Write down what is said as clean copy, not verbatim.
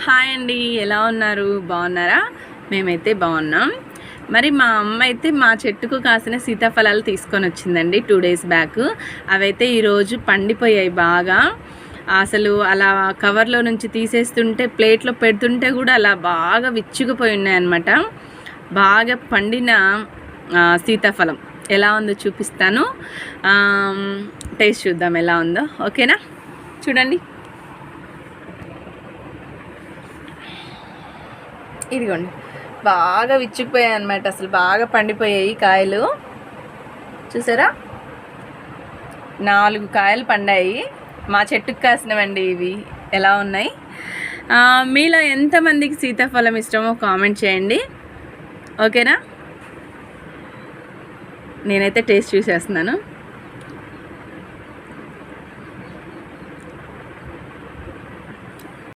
Hi అండి, ఎలా ఉన్నారు? బాగున్నారా? మేమైతే బాగున్నాం. మరి మా అమ్మ అయితే మా చెట్టుకు కాసిన సీతాఫలాలు తీసుకొని వచ్చిందండి 2 days బ్యాక్. అవైతే ఈరోజు పండిపోయాయి బాగా. అసలు అలా కవర్లో నుంచి తీసేస్తుంటే ప్లేట్లో పెడుతుంటే కూడా అలా బాగా విచ్చుకుపోయి ఉన్నాయన్నమాట. బాగా పండిన సీతాఫలం ఎలా ఉందో చూపిస్తాను. టేస్ట్ చూద్దాం ఎలా ఉందో. ఓకేనా? చూడండి. ఇదిగోండి, బాగా విచ్చుకుపోయాయి అన్నమాట. అసలు బాగా పండిపోయాయి కాయలు. చూసారా, 4 కాయలు పండాయి. మా చెట్టుకు కాసినవండి ఇవి. ఎలా ఉన్నాయి? మీలో ఎంతమందికి సీతాఫలం ఇష్టమో కామెంట్ చేయండి. ఓకేనా? నేనైతే టేస్ట్ చూసేస్తున్నాను.